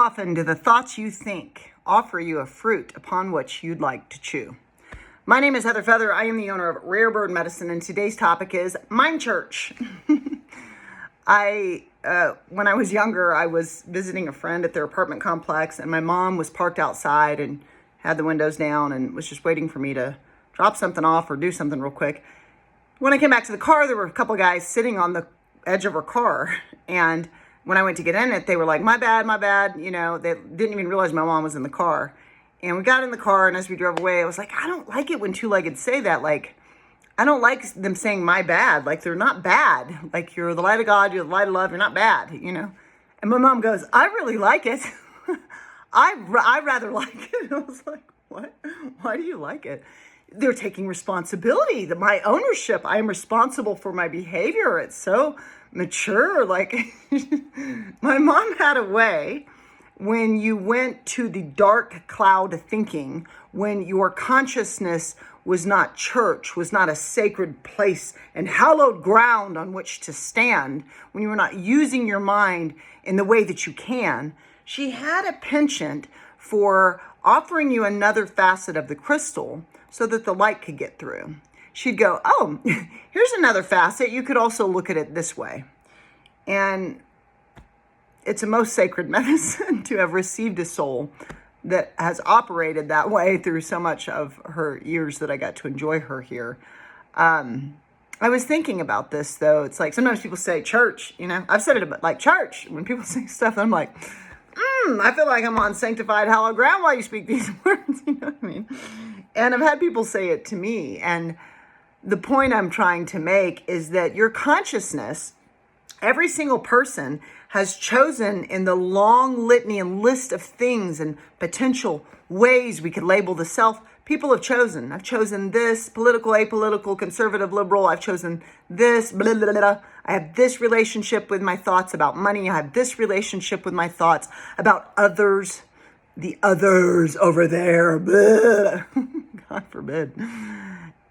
often do the thoughts you think offer you a fruit upon which you'd like to chew? My name is Heather Feather. I am the owner of Rare Bird Medicine, and today's topic is Mind Church. When I was younger, I was visiting a friend at their apartment complex, and my mom was parked outside and had the windows down and was just waiting for me to drop something off or do something real quick. When I came back to the car, there were a couple of guys sitting on the edge of her car, and when I went to get in it, they were like, my bad. You know, they didn't even realize my mom was in the car. And we got in the car, and as we drove away, I was like, I don't like it when two-legged say that. Like, I don't like them saying my bad. Like, they're not bad. Like, you're the light of God, you're the light of love, you're not bad, you know? And my mom goes, I really like it. I rather like it. I was like, what? Why do you like it? They're taking responsibility. My ownership. I am responsible for my behavior. It's so mature. Like, my mom had a way when you went to the dark cloud thinking, when your consciousness was not church, was not a sacred place and hallowed ground on which to stand, when you were not using your mind in the way that you can, she had a penchant for offering you another facet of the crystal so that the light could get through. She'd go, oh, here's another facet. You could also look at it this way. And it's a most sacred medicine to have received a soul that has operated that way through so much of her years that I got to enjoy her here. I was thinking about this, though. It's like sometimes people say church, you know. I've said it about like church. When people say stuff, I'm like, I feel like I'm on sanctified, hallowed ground while you speak these words. You know what I mean? And I've had people say it to me. And the point I'm trying to make is that your consciousness, every single person has chosen in the long litany and list of things and potential ways we could label the self. People have chosen. I've chosen this, political, apolitical, conservative, liberal. I've chosen this, blah, blah, blah. I have this relationship with my thoughts about money. I have this relationship with my thoughts about others, the others over there. Blah. God forbid.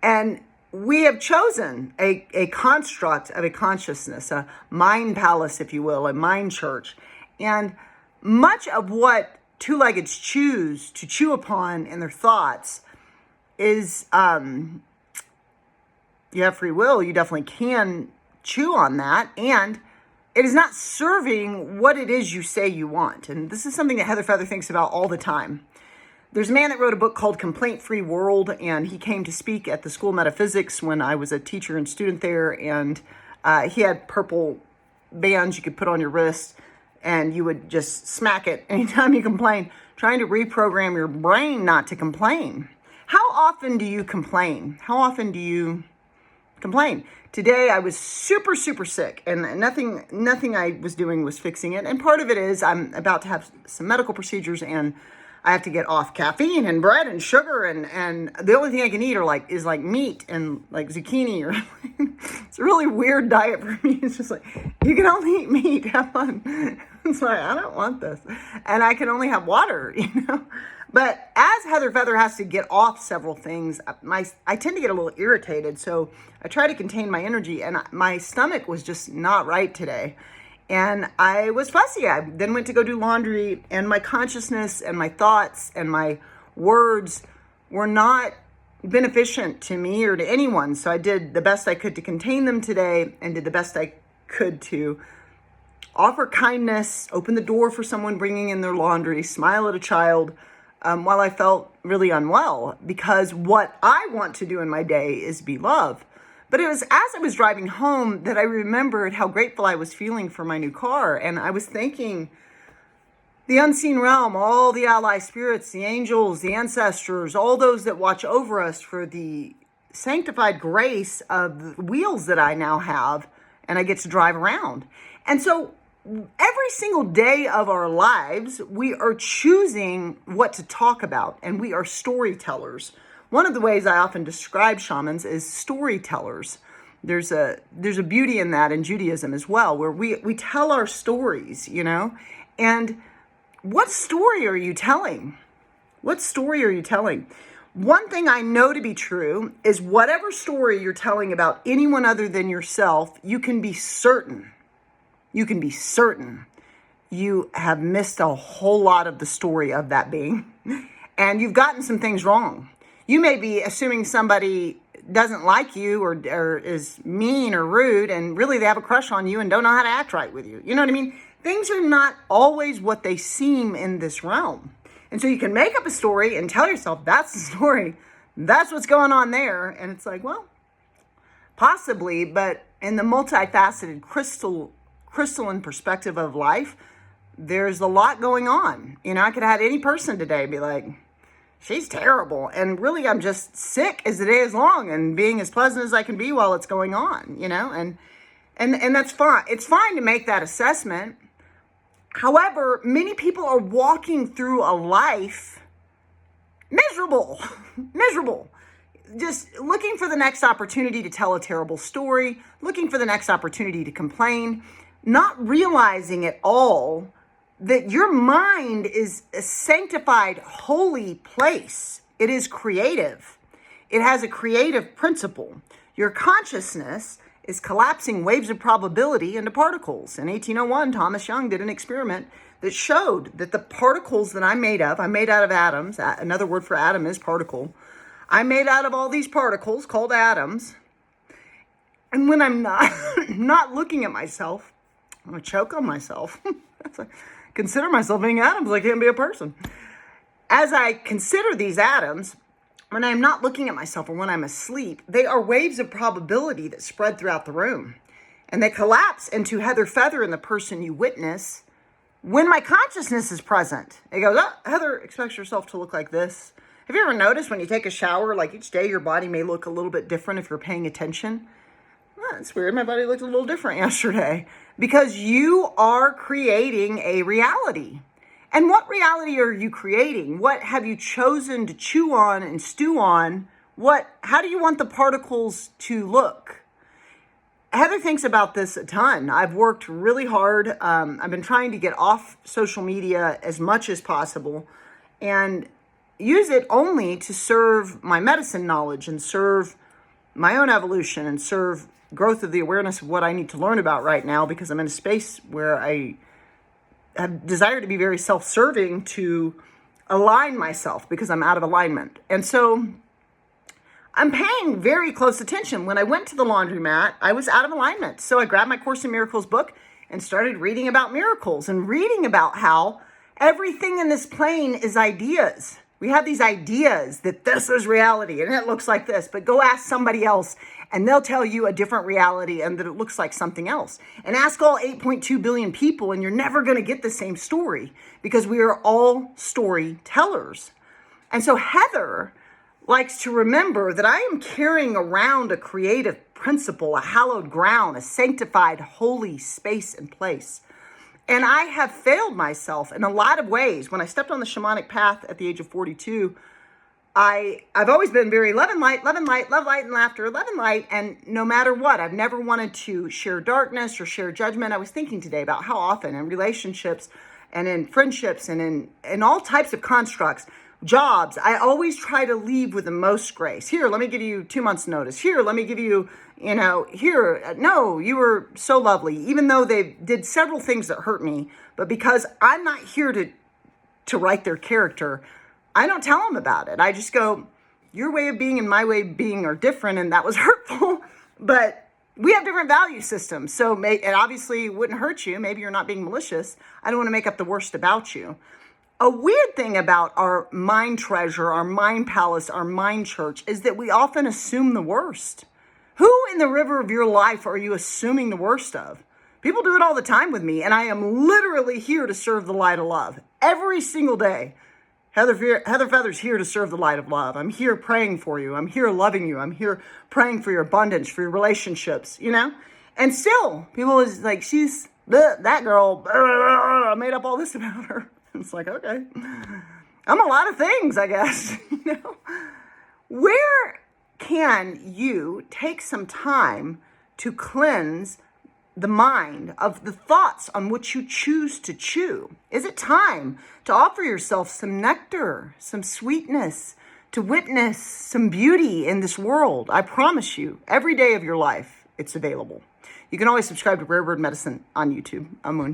And we have chosen a construct of a consciousness, a mind palace, if you will, a mind church. And much of what two-leggeds choose to chew upon in their thoughts is, you have free will, you definitely can chew on that, and it is not serving what it is you say you want. And this is something that Heather Feather thinks about all the time. There's a man that wrote a book called Complaint-Free World, and he came to speak at the School of Metaphysics when I was a teacher and student there, and he had purple bands you could put on your wrist, and you would just smack it anytime you complain, trying to reprogram your brain not to complain. How often do you complain? How often do you complain? Today I was super sick, and nothing I was doing was fixing it, and part of it is I'm about to have some medical procedures, and I have to get off caffeine and bread and sugar, and the only thing I can eat is like meat and like zucchini or it's a really weird diet for me. It's just like, you can only eat meat, have fun. It's like, I don't want this. And I can only have water, you know. But as Heather Feather has to get off several things, I tend to get a little irritated, so I try to contain my energy, and my stomach was just not right today. And I was fussy. I then went to go do laundry, and my consciousness and my thoughts and my words were not beneficent to me or to anyone. So I did the best I could to contain them today, and did the best I could to offer kindness, open the door for someone bringing in their laundry, smile at a child, while I felt really unwell, because what I want to do in my day is be loved. But it was as I was driving home that I remembered how grateful I was feeling for my new car. And I was thanking the unseen realm, all the ally spirits, the angels, the ancestors, all those that watch over us for the sanctified grace of the wheels that I now have and I get to drive around. And so every single day of our lives, we are choosing what to talk about, and we are storytellers. One of the ways I often describe shamans is storytellers. There's a beauty in that in Judaism as well, where we tell our stories, you know. And what story are you telling? What story are you telling? One thing I know to be true is whatever story you're telling about anyone other than yourself, you can be certain you have missed a whole lot of the story of that being. And you've gotten some things wrong. You may be assuming somebody doesn't like you or is mean or rude, and really they have a crush on you and don't know how to act right with you. You know what I mean? Things are not always what they seem in this realm. And so you can make up a story and tell yourself, that's the story. That's what's going on there. And it's like, well, possibly, but in the multifaceted crystalline perspective of life, there's a lot going on. You know, I could have had any person today be like, she's terrible. And really, I'm just sick as the day is long and being as pleasant as I can be while it's going on, you know, and that's fine. It's fine to make that assessment. However, many people are walking through a life miserable, just looking for the next opportunity to tell a terrible story, looking for the next opportunity to complain, not realizing at all that your mind is a sanctified, holy place. It is creative. It has a creative principle. Your consciousness is collapsing waves of probability into particles. In 1801, Thomas Young did an experiment that showed that the particles that I'm made out of atoms. Another word for atom is particle. I'm made out of all these particles called atoms. And when I'm not looking at myself, I'm going to choke on myself. Consider myself being atoms. I can't be a person. As I consider these atoms, when I'm not looking at myself or when I'm asleep, they are waves of probability that spread throughout the room. And they collapse into Heather Feather in the person you witness when my consciousness is present. It goes, oh, Heather expects herself to look like this. Have you ever noticed when you take a shower, like each day your body may look a little bit different if you're paying attention? Oh, that's weird. My body looked a little different yesterday. Because you are creating a reality. And what reality are you creating? What have you chosen to chew on and stew on? How do you want the particles to look? Heather thinks about this a ton. I've worked really hard. I've been trying to get off social media as much as possible and use it only to serve my medicine knowledge and serve my own evolution and serve growth of the awareness of what I need to learn about right now, because I'm in a space where I have desire to be very self-serving to align myself because I'm out of alignment. And so I'm paying very close attention. When I went to the laundromat, I was out of alignment. So I grabbed my Course in Miracles book and started reading about miracles and reading about how everything in this plane is ideas. We have these ideas that this is reality and it looks like this, but go ask somebody else and they'll tell you a different reality and that it looks like something else. And ask all 8.2 billion people and you're never going to get the same story because we are all storytellers. And so Heather likes to remember that I am carrying around a creative principle, a hallowed ground, a sanctified, holy space and place. And I have failed myself in a lot of ways. When I stepped on the shamanic path at the age of 42, I've always been very love and light, love light and laughter, love and light. And no matter what, I've never wanted to share darkness or share judgment. I was thinking today about how often in relationships and in friendships and in all types of constructs, jobs, I always try to leave with the most grace. Here, let me give you 2 months notice. Here, let me give you, here, no, you were so lovely, even though they did several things that hurt me. But because I'm not here to write their character, I don't tell them about it. I just go, your way of being and my way of being are different, and that was hurtful. But we have different value systems. So it obviously wouldn't hurt you. Maybe you're not being malicious. I don't want to make up the worst about you. A weird thing about our mind treasure, our mind palace, our mind church is that we often assume the worst. Who in the river of your life are you assuming the worst of? People do it all the time with me, and I am literally here to serve the light of love every single day. Heather Feather's here to serve the light of love. I'm here praying for you. I'm here loving you. I'm here praying for your abundance, for your relationships, And still, people is like, she's that girl. I made up all this about her. It's like, okay, I'm a lot of things, I guess. Where can you take some time to cleanse the mind of the thoughts on which you choose to chew? Is it time to offer yourself some nectar, some sweetness, to witness some beauty in this world? I promise you, every day of your life, it's available. You can always subscribe to Rare Bird Medicine on YouTube. I'm Moon.